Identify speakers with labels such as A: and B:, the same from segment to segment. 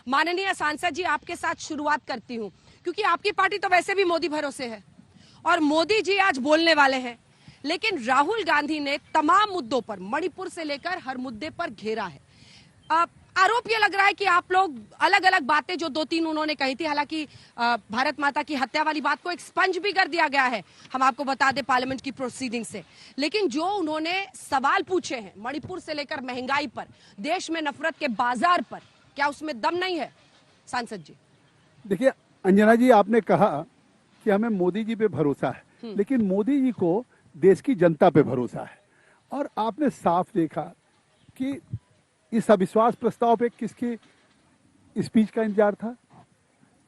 A: माननीय सांसद जी, आपके साथ शुरुआत करती हूँ, क्योंकि आपकी पार्टी तो वैसे भी मोदी भरोसे है और मोदी जी आज बोलने वाले हैं, लेकिन राहुल गांधी ने तमाम मुद्दों पर, मणिपुर से लेकर हर मुद्दे पर घेरा है। आरोप ये लग रहा है कि आप लोग अलग अलग बातें जो 2-3 उन्होंने कही थी, हालांकि भारत माता की हत्या वाली बात को एक्सपंज भी कर दिया गया है, हम आपको बता दें पार्लियामेंट की प्रोसीडिंग से, लेकिन जो उन्होंने सवाल पूछे हैं मणिपुर से लेकर महंगाई पर, देश में नफरत के बाजार पर, क्या उसमें दम नहीं है सांसद जी?
B: देखिए अंजना जी, आपने कहा कि हमें मोदी जी पे भरोसा है, लेकिन मोदी जी को देश की जनता पे भरोसा है। और आपने साफ देखा कि इस अविश्वास प्रस्ताव पे किसकी स्पीच का इंतजार था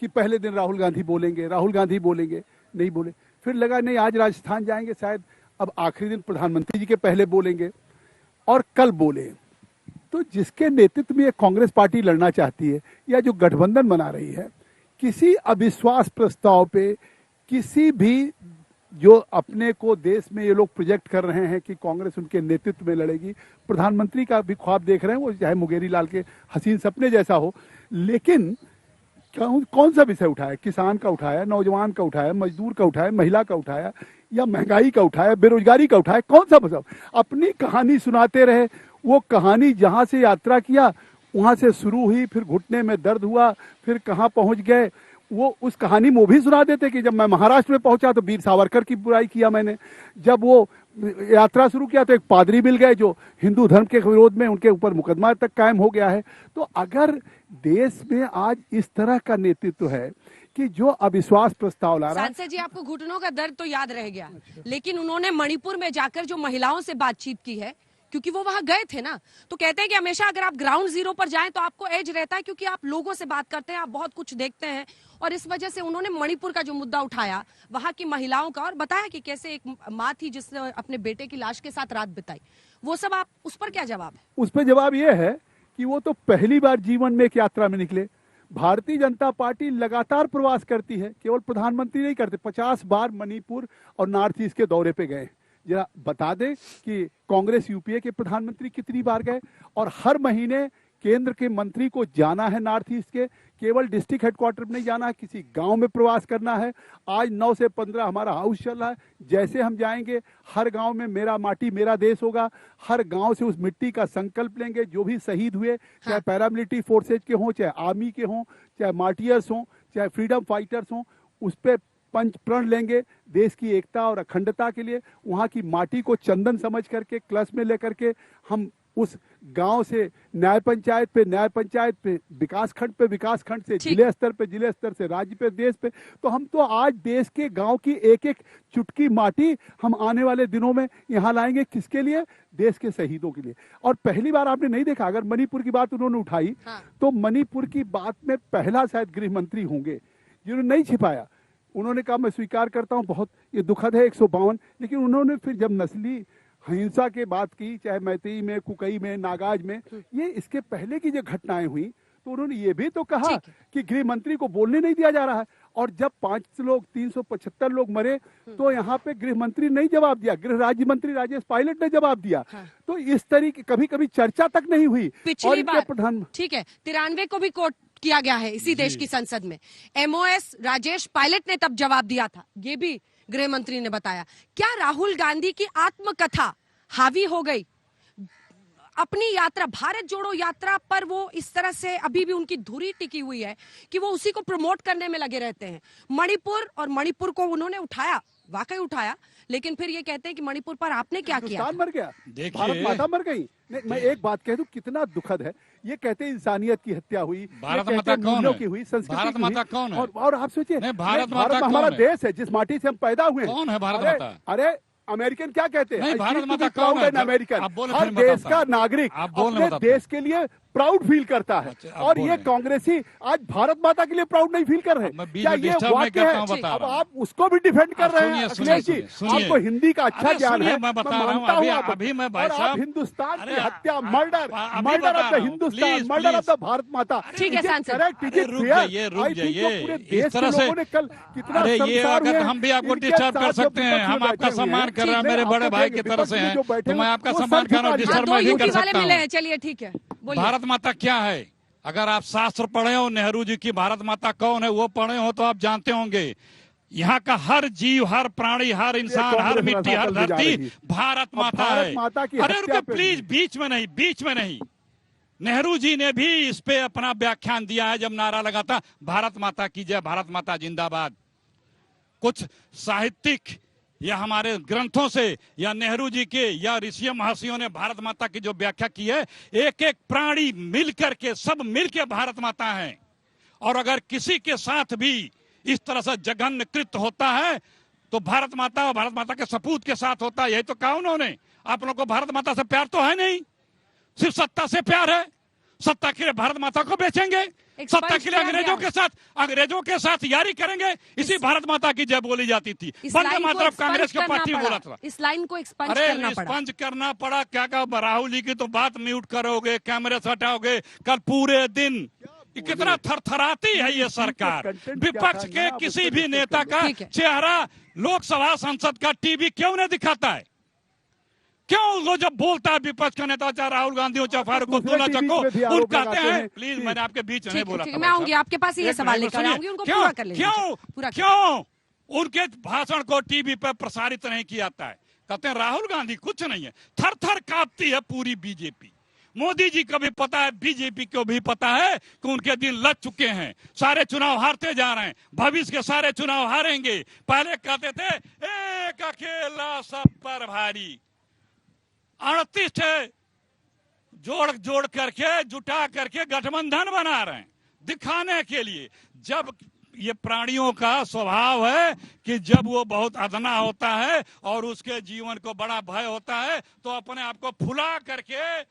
B: कि पहले दिन राहुल गांधी बोलेंगे, नहीं बोले। फिर लगा नहीं, आज राजस्थान जाएंगे, शायद अब आखिरी दिन प्रधानमंत्री जी के पहले बोलेंगे और कल बोले। तो जिसके नेतृत्व में कांग्रेस पार्टी लड़ना चाहती है या जो गठबंधन बना रही है, किसी अविश्वास प्रस्ताव पे किसी भी जो अपने को देश में ये लोग प्रोजेक्ट कर रहे हैं कि कांग्रेस उनके नेतृत्व में लड़ेगी, प्रधानमंत्री का भी ख्वाब देख रहे हैं, वो चाहे मुंगेरी लाल के हसीन सपने जैसा हो, लेकिन कौन सा विषय उठाया? किसान का उठाया, नौजवान का उठाया, मजदूर का उठाया, महिला का उठाया, या महंगाई का उठाया, बेरोजगारी का उठाया? कौन सा मतलब? अपनी कहानी सुनाते रहे। वो कहानी जहां से यात्रा किया वहां से शुरू हुई, फिर घुटने में दर्द हुआ, फिर कहाँ पहुंच गए, वो उस कहानी में वो भी सुना देते कि जब मैं महाराष्ट्र में पहुंचा तो वीर सावरकर की बुराई किया मैंने, जब वो यात्रा शुरू किया तो एक पादरी मिल गए जो हिंदू धर्म के विरोध में, उनके ऊपर मुकदमा तक कायम हो गया है। तो अगर देश में आज इस तरह का नेतृत्व है कि जो अविश्वास प्रस्ताव ला रहा है।
A: सांसद जी, आपको घुटनों का दर्द तो याद रह गया, लेकिन उन्होंने मणिपुर में जाकर जो महिलाओं से बातचीत की है, क्योंकि वो वहां गए थे ना, तो कहते हैं कि हमेशा अगर आप ग्राउंड जीरो पर जाएं तो आपको एज रहता है, क्योंकि आप लोगों से बात करते हैं, आप बहुत कुछ देखते हैं। और इस वजह से उन्होंने मणिपुर का जो मुद्दा उठाया, वहां की महिलाओं का, और बताया कि कैसे एक माँ थी जिसने अपने बेटे की लाश के साथ रात बिताई, वो सब, आप उस पर क्या जवाब है?
B: उस पर जवाब ये है कि वो तो पहली बार जीवन में एक यात्रा में निकले। भारतीय जनता पार्टी लगातार प्रवास करती है, केवल प्रधानमंत्री नहीं करते, 50 बार मणिपुर और नॉर्थ ईस्ट के दौरे पे गए। जरा बता दें कि कांग्रेस यूपीए के प्रधानमंत्री कितनी बार गए, और हर महीने केंद्र के मंत्री को जाना है नॉर्थ ईस्ट के, केवल डिस्ट्रिक्ट हेडक्वार्टर में नहीं जाना है, किसी गांव में प्रवास करना है। आज 9 से 15 हमारा हाउस चल रहा है, जैसे हम जाएंगे हर गांव में मेरा माटी मेरा देश होगा, हर गांव से उस मिट्टी का संकल्प लेंगे। जो भी शहीद हुए, चाहे पैरामिलिट्री फोर्सेज के हों, चाहे आर्मी के हों, चाहे मार्टियर्स हों, चाहे फ्रीडम फाइटर्स हों, उस पर पंच प्रण लेंगे देश की एकता और अखंडता के लिए। वहां की माटी को चंदन समझ करके क्लच में लेकर के हम उस गांव से न्याय पंचायत पे, विकास खंड पे, विकास खंड से जिले स्तर पे, जिले स्तर से राज्य पे, देश पे। तो हम तो आज देश के गांव की एक एक चुटकी माटी हम आने वाले दिनों में यहाँ लाएंगे। किसके लिए? देश के शहीदों के लिए। और पहली बार आपने नहीं देखा, अगर मणिपुर की बात उन्होंने उठाई, तो मणिपुर की बात में पहला शायद गृह मंत्री होंगे जिन्होंने नहीं छिपाया। उन्होंने कहा मैं स्वीकार करता हूं, बहुत ये दुखद है 152, लेकिन उन्होंने फिर जब नस्ली हिंसा की बात की, चाहे मैतेई में, कुकई में, नागाज में, ये इसके पहले की जो घटनाएं हुई, तो उन्होंने ये भी तो कहा कि गृह मंत्री को बोलने नहीं दिया जा रहा है। और जब 375 लोग मरे, तो यहाँ पे गृह मंत्री नहीं जवाब दिया, गृह राज्य मंत्री राजेश पायलट ने जवाब दिया। तो इस तरीके कभी कभी चर्चा तक नहीं हुई।
A: पिछली बार ठीक है 93 को भी कोर्ट किया गया है इसी देश की संसद में, एमओएस राजेश पायलट ने तब जवाब दिया था, ये भी गृह मंत्री ने बताया। क्या राहुल गांधी की आत्मकथा हावी हो गई अपनी यात्रा, भारत जोड़ो यात्रा पर? वो इस तरह से अभी भी उनकी धुरी टिकी हुई है कि वो उसी को प्रमोट करने में लगे रहते हैं। मणिपुर को उन्होंने उठाया, वाकई उठाया, लेकिन फिर ये कहते हैं कि मणिपुर पर आपने क्या किया?
B: मर गया, भारत माता मर गई। मैं एक बात कह दूं, कितना दुखद है। ये कहते हैं इंसानियत की हत्या हुई,
C: भारत माता कौन है?
B: की हुई, संस्कृति
C: भारत माता कौन है?
B: और आप सोचिए,
C: भारत माता
B: हमारा देश है, जिस माटी से हम पैदा हुए।
C: कौन है भारत माता?
B: अरे अमेरिकन क्या कहते हैं?
C: भारत माता कौन है?
B: अमेरिकन हर देश का नागरिक अपने देश के लिए प्राउड फील करता है। और ये कांग्रेसी आज भारत माता के लिए प्राउड नहीं फील कर रहे। क्या ये वाक्य है? अब आप उसको भी डिफेंड कर रहे हैं अखिलेश जी। आपको हिंदी का अच्छा ज्ञान है,
C: मैं बता रहा हूं। अभी मैं भाई साहब,
B: हिंदुस्तान की हत्या, murder of the Hindustan, murder of the Bharat माता।
A: ठीक है सांसद,
C: रुक जाइए। इस तरह से
B: कितना,
C: अरे ये अगर हम भी आपको डिस्टर्ब कर सकते हैं, हम आपका सम्मान कर रहे हैं, मेरे बड़े भाई की तरफ से हैं, तो मैं आपका सम्मान कर रहा हूँ, डिस्टर्ब नहीं कर सकता हूँ।
A: चलिए ठीक है,
C: भारत माता क्या है? अगर आप शास्त्र पढ़े हो, नेहरू जी की भारत माता कौन है वो पढ़े हो, तो आप जानते होंगे यहाँ का हर जीव, हर प्राणी, हर इंसान, हर मिट्टी, हर धरती भारत माता है। अरे रुके प्लीज, बीच में नहीं। नेहरू जी ने भी इस पे अपना व्याख्यान दिया है जब नारा लगा था भारत माता की जय, भारत माता जिंदाबाद। कुछ साहित्यिक या हमारे ग्रंथों से या नेहरू जी के या ऋषि महर्षियों ने भारत माता की जो व्याख्या की है, एक एक प्राणी मिलकर के, सब मिलके भारत माता है। और अगर किसी के साथ भी इस तरह से जघन्य कृत्य होता है तो भारत माता और भारत माता के सपूत के साथ होता है। यही तो कहा उन्होंने। आप लोगों को भारत माता से प्यार तो है नहीं, सिर्फ सत्ता से प्यार है। सत्ता के लिए भारत माता को बेचेंगे, सत्ता के लिए अंग्रेजों के साथ यारी करेंगे। इसी भारत माता की जय बोली जाती थी। वंदे मातरम कांग्रेस के पार्टी में बोला था।
A: इस लाइन को एक्सपंज
C: करना पड़ा। क्या कहा, राहुल जी की तो बात म्यूट करोगे, कैमरे से हटाओगे, कल पूरे दिन। कितना थरथराती है ये सरकार। विपक्ष के किसी भी नेता का चेहरा लोकसभा संसद का टीवी क्यों नहीं दिखाता है? क्यों वो जब बोलता है विपक्ष का नेता, चाहे राहुल गांधी हो, चाहे फारूक अब्दुल्ला चक्को, उन कहते हैं प्लीज, मैंने आपके बीच नहीं बोला था।
A: मैं आऊंगी आपके पास, ये सवाल लेकर आऊंगी, उनको पूरा कर लेंगे।
C: क्यों उनके भाषण को टीवी पर प्रसारित नहीं किया जाता है? कहते हैं राहुल गांधी कुछ नहीं है। थर थर कांपती है पूरी बीजेपी। मोदी जी को भी पता है, बीजेपी को भी पता है कि उनके दिन लग चुके हैं। सारे चुनाव हारते जा रहे हैं, भविष्य के सारे चुनाव हारेंगे। पहले कहते थे एक अकेला सब पर भारी, 38 जोड़ करके जुटा करके गठबंधन बना रहे हैं दिखाने के लिए। जब ये प्राणियों का स्वभाव है कि जब वो बहुत अदना होता है और उसके जीवन को बड़ा भय होता है तो अपने आप को फुला करके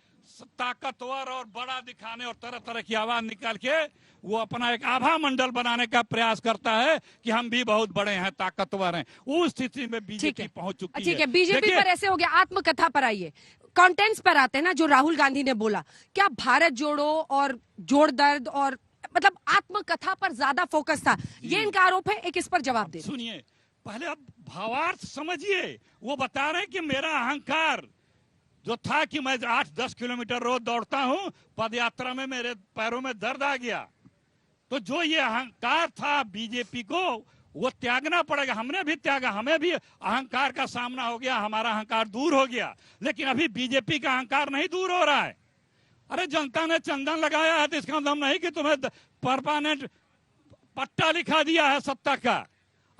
C: ताकतवर और बड़ा दिखाने और तरह तरह की आवाज निकाल के वो अपना एक आभा मंडल बनाने का प्रयास करता है कि हम भी बहुत बड़े हैं, ताकतवर हैं। उस स्थिति में बीजेपी पहुंच चुकी है।
A: ठीक है, बीजेपी पर ऐसे हो गया। आत्मकथा पर आइए, कंटेंट्स पर आते हैं ना। जो राहुल गांधी ने बोला, क्या भारत जोड़ो और जोड़ दर्द और मतलब आत्मकथा पर ज्यादा फोकस था, ये इनका आरोप है। एक इस पर जवाब दे।
C: सुनिए, पहले अब भावार्थ समझिए। वो बता रहे हैं कि मेरा अहंकार जो था कि मैं 8-10 किलोमीटर रोज दौड़ता हूं, पद यात्रा में मेरे पैरों में दर्द आ गया। तो जो ये अहंकार था बीजेपी को, वो त्यागना पड़ेगा। हमने भी त्यागा, हमें भी अहंकार का सामना हो गया, हमारा अहंकार दूर हो गया। लेकिन अभी बीजेपी का अहंकार नहीं दूर हो रहा है। अरे जनता ने चंदन लगाया है तो इसका मतलब नहीं कि तुम्हें परमानेंट पट्टा लिखा दिया है सत्ता का।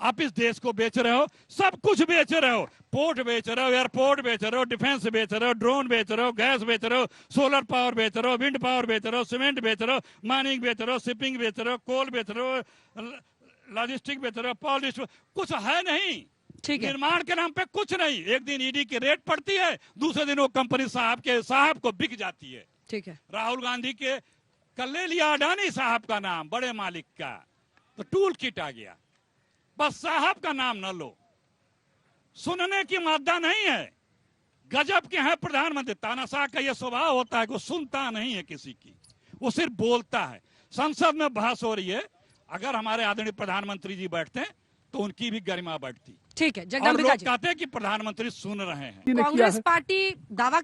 C: आप इस देश को बेच रहे हो, सब कुछ बेच रहे हो। पोर्ट बेच रहे हो, एयरपोर्ट बेच रहे हो, डिफेंस बेच रहे हो, ड्रोन बेच रहे हो, गैस बेच रहे हो, सोलर पावर बेच रहे हो, विंड पावर बेच रहे हो, सीमेंट बेच रहे हो, माइनिंग बेच रहे हो, शिपिंग बेच रहे हो, कोल बेच रहे हो, लॉजिस्टिक बेच रहे हो, पॉलिश, कुछ है नहीं। निर्माण के नाम पे कुछ नहीं। एक दिन ईडी की रेट पड़ती है, दूसरे दिन वो कंपनी साहब को बिक जाती है।
A: ठीक है,
C: राहुल गांधी के कल ले लिया अडानी साहब का नाम, बड़े मालिक का, तो टूल किट आ गया। बस साहब का नाम न लो। सुनने की मादा नहीं है। गजब के हैं प्रधानमंत्री। तानाशाह का यह स्वभाव होता है कि वो सुनता नहीं है किसी की, वो सिर्फ बोलता है। संसद में बहस हो रही है, अगर हमारे आदरणीय प्रधानमंत्री जी बैठते हैं तो उनकी भी गरिमा बढ़ती।
A: ठीक है,
C: और लोग कहते हैं कि प्रधानमंत्री सुन रहे हैं।
A: कांग्रेस पार्टी दावा